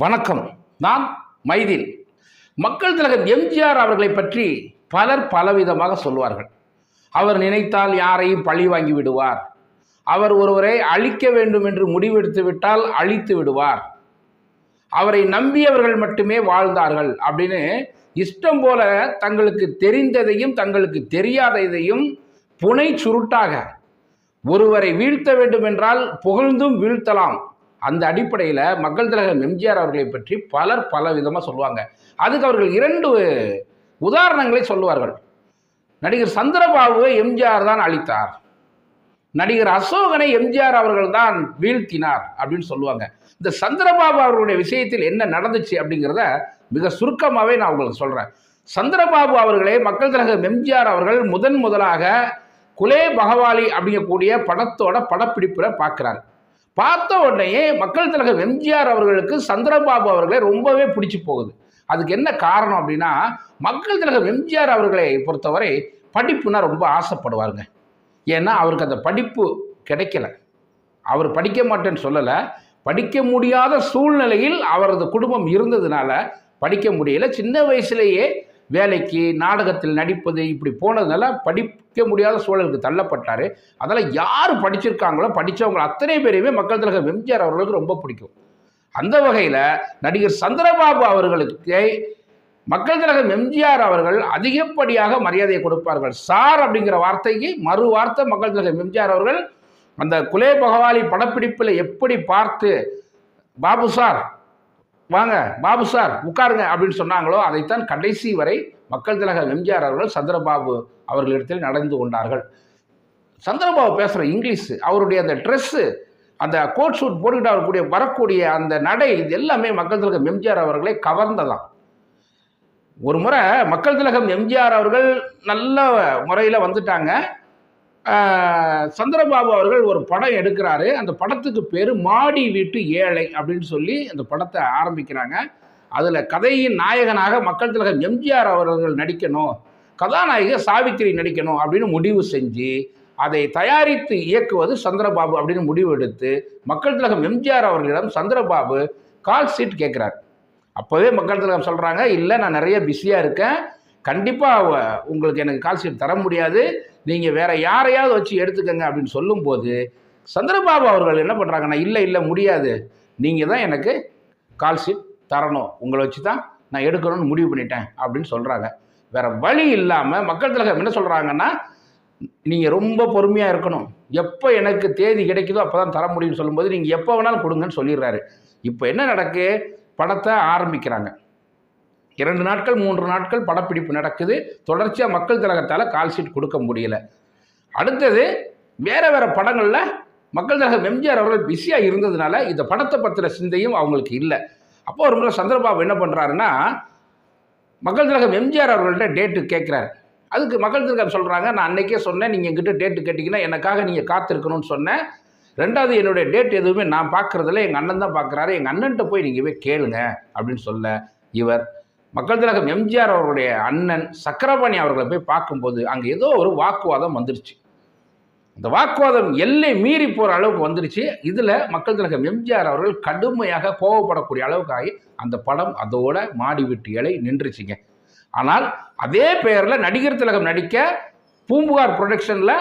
வணக்கம். நான் மைதீன். மக்கள் திலகம் எம்ஜிஆர் அவர்களை பற்றி பலர் பலவிதமாக சொல்வார்கள். அவர் நினைத்தால் யாரையும் பழி வாங்கி விடுவார், அவர் ஒருவரை அழிக்க வேண்டும் என்று முடிவெடுத்து விட்டால் அழித்து விடுவார், அவரை நம்பியவர்கள் மட்டுமே வாழ்ந்தார்கள் அப்படின்னு இஷ்டம் போல தங்களுக்கு தெரிந்ததையும் தங்களுக்கு தெரியாததையும் புனை சுருட்டாக ஒருவரை வீழ்த்த வேண்டும் என்றால் புகழ்ந்தும் வீழ்த்தலாம். அந்த அடிப்படையில் மக்கள் திலகம் எம்ஜிஆர் அவர்களை பற்றி பலர் பல விதமாக சொல்லுவாங்க. அதுக்கு அவர்கள் இரண்டு உதாரணங்களை சொல்லுவார்கள். நடிகர் சந்திரபாபுவை எம்ஜிஆர் தான் அழித்தார், நடிகர் அசோகனை எம்ஜிஆர் அவர்கள் தான் வீழ்த்தினார் அப்படின்னு சொல்லுவாங்க. இந்த சந்திரபாபு அவர்களுடைய விஷயத்தில் என்ன நடந்துச்சு அப்படிங்கிறத மிக சுருக்கமாகவே நான் உங்களுக்கு சொல்கிறேன். சந்திரபாபு அவர்களே மக்கள் திலகம் எம்ஜிஆர் அவர்கள் முதலாக குலே பகவாலி அப்படிங்கக்கூடிய படத்தோட படப்பிடிப்பில் பார்க்குறாரு. பார்த்த உடனே மக்கள் திலகம் எம்ஜிஆர் அவர்களுக்கு சந்திரபாபு அவர்களை ரொம்பவே பிடிச்சி போகுது. அதுக்கு என்ன காரணம் அப்படின்னா, மக்கள் திலகம் எம்ஜிஆர் அவர்களை பொறுத்தவரை படிப்புனா ரொம்ப ஆசைப்படுவாருங்க. ஏன்னா அவருக்கு அந்த படிப்பு கிடைக்கல. அவர் படிக்க மாட்டேன்னு சொல்லலை, படிக்க முடியாத சூழ்நிலையில் அவரது குடும்பம் இருந்ததுனால படிக்க முடியல. சின்ன வயசுலேயே வேலைக்கு நாடகத்தில் நடிப்பது இப்படி போனதுனால படிக்க முடியாத சூழலுக்கு தள்ளப்பட்டார். அதனால் யார் படிச்சிருக்காங்களோ படித்தவங்க அத்தனை பேரையுமே மக்கள் திலகம் எம்ஜிஆர் அவர்களுக்கு ரொம்ப பிடிக்கும். அந்த வகையில் நடிகர் சந்திரபாபு அவர்களுக்கு மக்கள் திலகம் எம்ஜிஆர் அவர்கள் அதிகப்படியாக மரியாதையை கொடுப்பார்கள். சார் அப்படிங்கிற வார்த்தைக்கு மறு வார்த்தை மக்கள் திலகம் எம்ஜிஆர் அவர்கள் அந்த குலே பகவாலி படப்பிடிப்பில் எப்படி பார்த்து பாபு சார் வாங்க, பாபு சார் உட்காருங்க அப்படின்னு சொன்னாங்களோ அதைத்தான் கடைசி வரை மக்கள் திலகம் எம்ஜிஆர் அவர்கள் சந்திரபாபு அவர்களிடத்தில் நடந்து கொண்டார்கள். சந்திரபாபு பேசுகிற இங்கிலீஷு, அவருடைய அந்த ட்ரெஸ்ஸு, அந்த கோட் ஷூட் போட்டுக்கிட்டு வரக்கூடிய அந்த நடை, இது எல்லாமே மக்கள் திலகம் எம்ஜிஆர் அவர்களை கவர்ந்ததாம். ஒரு முறை மக்கள் திலகம் எம்ஜிஆர் அவர்கள் நல்ல முறையில் வந்துட்டாங்க. சந்திரபாபு அவர்கள் ஒரு படம் எடுக்கிறாரு. அந்த படத்துக்கு பேர் மாடி வீட்டு ஏழை அப்படின்னு சொல்லி அந்த படத்தை ஆரம்பிக்கிறாங்க. அதில் கதையின் நாயகனாக மக்கள் திலகம் எம்ஜிஆர் அவர்கள் நடிக்கணும், கதாநாயக சாவித்திரி நடிக்கணும் அப்படின்னு முடிவு செஞ்சு அதை தயாரித்து இயக்குவது சந்திரபாபு அப்படின்னு முடிவு எடுத்து மக்கள் திலகம் எம்ஜிஆர் அவர்களிடம் சந்திரபாபு கால் ஷீட் கேட்குறாரு. அப்போவே மக்கள் திலகம் சொல்கிறாங்க, இல்லை நான் நிறைய பிஸியாக இருக்கேன், கண்டிப்பாக உங்களுக்கு எனக்கு கால் ஷீட் தர முடியாது, நீங்கள் வேறு யாரையாவது வச்சு எடுத்துக்கங்க அப்படின்னு சொல்லும்போது சந்திரபாபு அவர்கள் என்ன பண்ணுறாங்கன்னா, இல்லை முடியாது, நீங்கள் தான் எனக்கு கால் ஷீட் தரணும், உங்களை வச்சு தான் நான் எடுக்கணும்னு முடிவு பண்ணிட்டேன் அப்படின்னு சொல்கிறாங்க. வேறு வழி இல்லாமல் மக்கள் திலகம் என்ன சொல்கிறாங்கன்னா, நீங்கள் ரொம்ப பொறுமையாக இருக்கணும், எப்போ எனக்கு தேதி கிடைக்குதோ அப்போ தான் தர முடியும்னு சொல்லும்போது நீங்கள் எப்போ வேணாலும் கொடுங்கன்னு சொல்லிடுறாரு. இப்போ என்ன நடக்கு, படத்தை ஆரம்பிக்கிறாங்க. 2 நாட்கள் 3 நாட்கள் படப்பிடிப்பு நடக்குது. தொடர்ச்சியாக மக்கள் திலகத்தால் கால் ஷீட் கொடுக்க முடியல. அடுத்தது வேறு படங்களில் மக்கள் திலகம் எம்ஜிஆர் அவர்கள் பிஸியாக இருந்ததுனால இந்த படத்தை பற்றின சிந்தையும் அவங்களுக்கு இல்லை. அப்போ ஒரு முறை சந்திரபாபு என்ன பண்ணுறாருன்னா, மக்கள் திலகம் எம்ஜிஆர் அவர்கள்ட்ட டேட்டு கேட்குறாரு. அதுக்கு மக்கள் திலகம் சொல்கிறாங்க, நான் அன்றைக்கே சொன்னேன், நீங்கள் எங்கிட்ட டேட்டு கேட்டிங்கன்னா எனக்காக நீங்கள் காத்திருக்கணும்னு சொன்னேன். 2வது என்னுடைய டேட் எதுவுமே நான் பார்க்குறதில்ல, எங்கள் அண்ணன் தான் பார்க்குறாரு, எங்கள் அண்ணன்ட்ட போய் நீங்கள் போய் கேளுங்க அப்படின்னு சொல்ல இவர் மக்கள் திலகம் எம்ஜிஆர் அவருடைய அண்ணன் சக்கரபாணி அவர்களை போய் பார்க்கும்போது அங்கே ஏதோ ஒரு வாக்குவாதம் வந்துருச்சு. அந்த வாக்குவாதம் எல்லை மீறி போகிற அளவுக்கு வந்துருச்சு. இதில் மக்கள் திலகம் எம்ஜிஆர் அவர்கள் கடுமையாக கோபப்படக்கூடிய அளவுக்கு ஆகி அந்த படம் அதோட மாடி வீட்டு இலை நின்றுச்சுங்க. ஆனால் அதே பெயரில் நடிகர் திலகம் நடிக்க பூம்புகார் ப்ரொடக்ஷனில்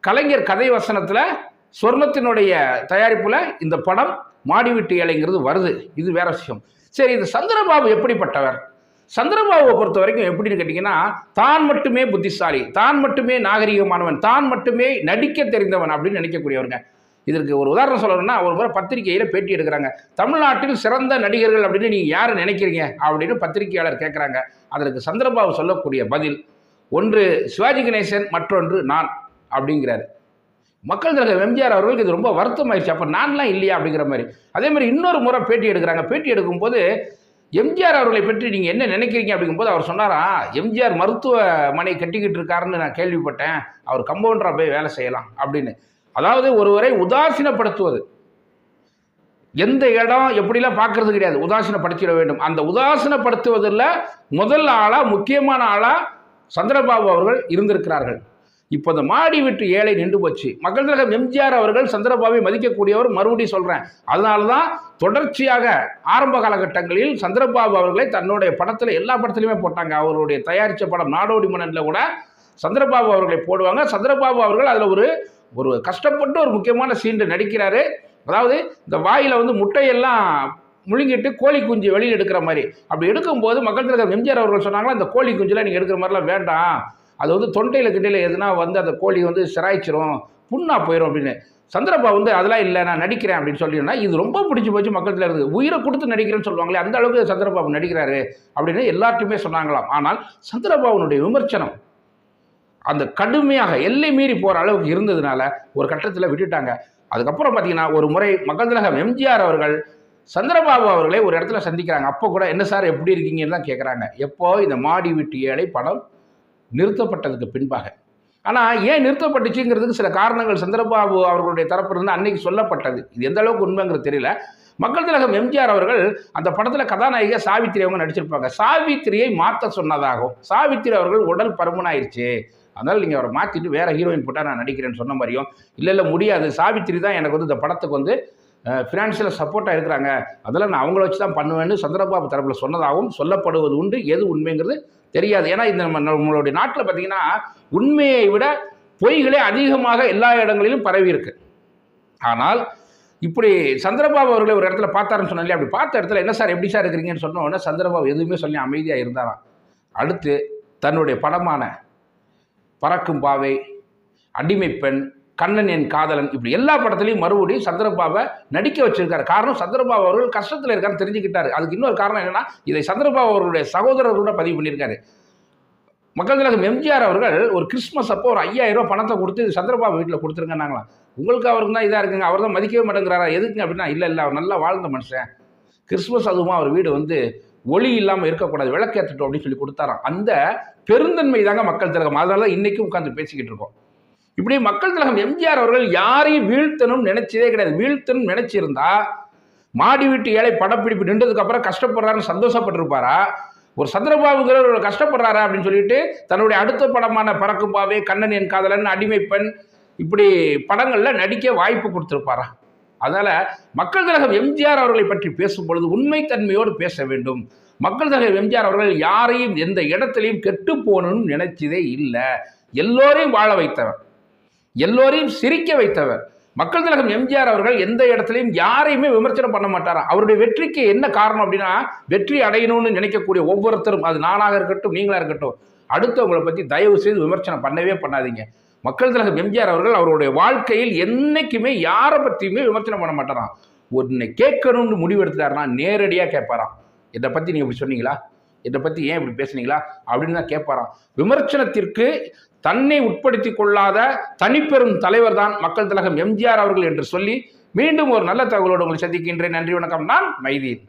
கலைஞர் கதை வசனத்தில் சொர்ணத்தினுடைய தயாரிப்பில் இந்த படம் மாடி வீட்டு இலைங்கிறது வருது. இது வேற விஷயம். சரி, இது சந்திரபாபு எப்படிப்பட்டவர்? சந்திரபாபுவை பொறுத்த வரைக்கும் எப்படின்னு கேட்டிங்கன்னா, தான் மட்டுமே புத்திசாலி, தான் மட்டுமே நாகரிகமானவன், தான் மட்டுமே நடிக்க தெரிந்தவன் அப்படின்னு நினைக்கக்கூடியவருங்க. இதற்கு ஒரு உதாரணம் சொல்லணும்னா, ஒரு முறை பத்திரிகையில் பேட்டி எடுக்கிறாங்க. தமிழ்நாட்டில் சிறந்த நடிகர்கள் அப்படின்னு நீங்கள் யாரை நினைக்கிறீங்க அப்படின்னு பத்திரிகையாளர் கேட்குறாங்க. அதற்கு சந்திரபாபு சொல்லக்கூடிய பதில், ஒன்று சிவாஜி கணேசன், மற்றொன்று நான் அப்படிங்கிறாரு. மக்கள் திலகம் எம்ஜிஆர் அவர்களுக்கு இது ரொம்ப வருத்தமாயிடுச்சு. அப்போ நான்லாம் இல்லையா அப்படிங்கிற மாதிரி. அதே மாதிரி இன்னொரு முறை பேட்டி எடுக்கிறாங்க. பேட்டி எடுக்கும்போது எம்ஜிஆர் அவர்களை பற்றி நீங்கள் என்ன நினைக்கிறீங்க அப்படிங்கும்போது அவர் சொன்னாரா, எம்ஜிஆர் மருத்துவமனை கட்டிக்கிட்டு இருக்காருன்னு நான் கேள்விப்பட்டேன், அவர் கம்பவுண்டராக போய் வேலை செய்யலாம் அப்படின்னு. அதாவது ஒருவரை உதாசீனப்படுத்துவது, எந்த இடம் எப்படிலாம் பார்க்கறது கிடையாது, உதாசீனப்படுத்திட வேண்டும். அந்த உதாசீனப்படுத்துவதில் முதல் ஆளாக முக்கியமான ஆளாக சந்திரபாபு அவர்கள் இருந்திருக்கிறார்கள். இப்போ இந்த மாடி வீட்டு ஏழை நின்று போச்சு. மக்கள் திலகம் எம்ஜிஆர் அவர்கள் சந்திரபாபுவை மதிக்கக்கூடியவர், மறுபடியும் சொல்றேன். அதனால தான் தொடர்ச்சியாக ஆரம்ப காலகட்டங்களில் சந்திரபாபு அவர்களை தன்னுடைய படத்தில் எல்லா படத்துலையுமே போட்டாங்க. அவருடைய தயாரித்த படம் நாடோடி மன்னனில் கூட சந்திரபாபு அவர்களை போடுவாங்க. சந்திரபாபு அவர்கள் அதில் ஒரு கஷ்டப்பட்டு ஒரு முக்கியமான சீன் நடிக்கிறாரு. அதாவது இந்த வாயில் வந்து முட்டையெல்லாம் முழுங்கிட்டு கோழி குஞ்சு வெளியில் எடுக்கிற மாதிரி. அப்படி எடுக்கும்போது மக்கள் திலகம் எம்ஜிஆர் அவர்கள் சொன்னாங்களா, இந்த கோழி குஞ்சுலாம் நீங்கள் எடுக்கிற மாதிரிலாம் வேண்டாம், அது வந்து தொண்டையில் கிட்டையில் எதுனா வந்து அந்த கோழி வந்து சிராய்ச்சிரும், புண்ணா போயிடும் அப்படின்னு. சந்திரபாபு வந்து அதெல்லாம் இல்லை, நான் நடிக்கிறேன் அப்படின்னு சொல்லினா இது ரொம்ப பிடிச்சி போச்சு மக்கள் இருக்குது. உயிரை கொடுத்து நடிக்கிறேன்னு சொல்லுவாங்களே, அந்த அளவுக்கு சந்திரபாபு நடிக்கிறாரு அப்படின்னு எல்லார்ட்டுமே சொன்னாங்களாம். ஆனால் சந்திரபாபுனுடைய விமர்சனம் அந்த கடுமையாக எல்லை மீறி போகிற அளவுக்கு இருந்ததுனால ஒரு கட்டத்தில் விட்டுட்டாங்க. அதுக்கப்புறம் பார்த்தீங்கன்னா ஒரு முறை மக்கள் திலகம் எம்ஜிஆர் அவர்கள் சந்திரபாபு அவர்களை ஒரு இடத்துல சந்திக்கிறாங்க. அப்போ கூட என்ன சார் எப்படி இருக்கீங்கன்னு தான் கேட்குறாங்க. எப்போ இந்த மாடி வீட்டு ஏழை படம் நிறுத்தப்பட்டதுக்கு பின்பாக. ஆனால் ஏன் நிறுத்தப்பட்டுச்சுங்கிறதுக்கு சில காரணங்கள் சந்திரபாபு அவர்களுடைய தரப்பிலிருந்து அன்னைக்கு சொல்லப்பட்டது. இது எந்த அளவுக்கு உண்மைங்கிறது தெரியல. மக்கள் திலகம் எம்ஜிஆர் அவர்கள் அந்த படத்தில் கதாநாயகியா சாவித்திரி அவங்க நடிச்சிருப்பாங்க. சாவித்திரியை மாற்ற சொன்னதாகவும், சாவித்திரி அவர்கள் உடல் பருமனாயிருச்சு, அதனால் நீங்கள் அவரை மாற்றிட்டு வேறு ஹீரோயின் போட்டால் நான் நடிக்கிறேன்னு சொன்ன மாதிரியும், இல்லை முடியாது, சாவித்திரி தான் எனக்கு வந்து இந்த படத்துக்கு வந்து ஃபினான்ஷியலாக சப்போர்ட்டாக இருக்கிறாங்க, அதெல்லாம் நான் அவங்கள வச்சு தான் பண்ணுவேன்னு சந்திரபாபு தரப்பில் சொன்னதாகவும் சொல்லப்படுவது உண்டு. எது உண்மைங்கிறது தெரியாது. ஏன்னா இந்த நம்மளுடைய நாட்டில் பார்த்தீங்கன்னா உண்மையை விட பொய்களே அதிகமாக எல்லா இடங்களிலும் பரவி இருக்கு. ஆனால் இப்படி சந்திரபாபு அவர்களை ஒரு இடத்துல பார்த்தாருன்னு சொன்னாலே, அப்படி பார்த்த இடத்துல என்ன சார் எப்படி சார் இருக்கிறீங்கன்னு சொன்ன உடனே சந்திரபாபு எதுவுமே சொல்லி அமைதியாக இருந்தாராம். அடுத்து தன்னுடைய படமான பறக்கும் பாவை, அடிமை பெண், கண்ணன் என் காதலன், இப்படி எல்லா படத்துலையும் மறுபடியும் சந்திரபாபை நடிக்க வச்சிருக்காரு. காரணம் சந்திரபாபு அவர்கள் கஷ்டத்தில் இருக்காருன்னு தெரிஞ்சுக்கிட்டாரு. அதுக்கு இன்னொரு காரணம் என்னன்னா, இதை சந்திரபாபு அவர்களுடைய சகோதரர்களோட பதிவு பண்ணியிருக்காரு. மக்கள் திலகம் எம்ஜிஆர் அவர்கள் ஒரு கிறிஸ்மஸ் அப்போ ஒரு 5000 ரூபாய் பணத்தை கொடுத்து இது சந்திரபாபு வீட்டில் கொடுத்துருங்கன்னாங்களாம். உங்களுக்கு அவருக்கு தான் இதாக இருக்குங்க, அவர் தான் மதிக்கவே மாட்டேங்கிறாரா, எதுக்குங்க அப்படின்னா, இல்லை அவர் நல்லா வாழ்ந்த மனுஷன், கிறிஸ்மஸ் அதுவும் அவர் வீடு வந்து ஒளி இல்லாமல் இருக்கக்கூடாது, விளக்கேற்றட்டும் அப்படின்னு சொல்லி கொடுத்தாராம். அந்த பெருந்தன்மை தாங்க மக்கள் திலகம். அதனால தான் இன்றைக்கும் உட்காந்து பேசிக்கிட்டு இருக்கோம். இப்படி மக்கள் திலகம் எம்ஜிஆர் அவர்கள் யாரையும் வீழ்த்தணும் நினைச்சதே கிடையாது. வீழ்த்தணும் நினைச்சிருந்தா மாடி வீட்டு ஏழை படப்பிடிப்பு நின்றதுக்கு அப்புறம் கஷ்டப்படுறாருன்னு சந்தோஷப்பட்டிருப்பாரா? ஒரு சந்திரபாபுங்கிறவர் கஷ்டப்படுறாரா அப்படின்னு சொல்லிட்டு தன்னுடைய அடுத்த படமான பறக்கும் பாவை, கண்ணன் என் காதலன், அடிமை பெண், இப்படி படங்களில் நடிக்க வாய்ப்பு கொடுத்துருப்பாரா? அதனால மக்கள் திலகம் எம்ஜிஆர் அவர்களை பற்றி பேசும் பொழுது உண்மைத்தன்மையோடு பேச வேண்டும். மக்கள் திலகம் எம்ஜிஆர் அவர்கள் யாரையும் எந்த இடத்துலையும் கெட்டு போகணும்னு நினைச்சதே இல்லை. எல்லோரையும் வாழ வைத்தவர், எல்லோரையும் சிரிக்க வைத்தவர். மக்கள் திலகம் எம்ஜிஆர் அவர்கள் எந்த இடத்துலையும் யாரையுமே விமர்சனம் பண்ண மாட்டாராம். அவருடைய வெற்றிக்கு என்ன காரணம் அப்படின்னா, வெற்றி அடையணும்னு நினைக்கக்கூடிய ஒவ்வொருத்தரும், அது நானாக இருக்கட்டும் நீங்களா இருக்கட்டும், அடுத்தவங்களை பற்றி தயவு செய்து விமர்சனம் பண்ணவே பண்ணாதீங்க. மக்கள் திலகம் எம்ஜிஆர் அவர்கள் அவருடைய வாழ்க்கையில் என்னைக்குமே யாரை பற்றியுமே விமர்சனம் பண்ண மாட்டாராம். ஒன்றை கேட்கணும்னு முடிவு எடுத்துட்டாருன்னா நேரடியாக கேட்பாராம். என்னை பற்றி நீங்கள் இப்படி சொன்னீங்களா, என்னை பற்றி ஏன் இப்படி பேசுனீங்களா அப்படின்னு தான் கேட்பாராம். விமர்சனத்திற்கு தன்னை உட்படுத்தி கொள்ளாத தனிப்பெரும் தலைவர் தான் மக்கள் திலகம் எம்ஜிஆர் அவர்கள் என்று சொல்லி மீண்டும் ஒரு நல்ல தகவலோடு உங்களை சந்திக்கின்றேன். நன்றி, வணக்கம். நான் மைதீன்.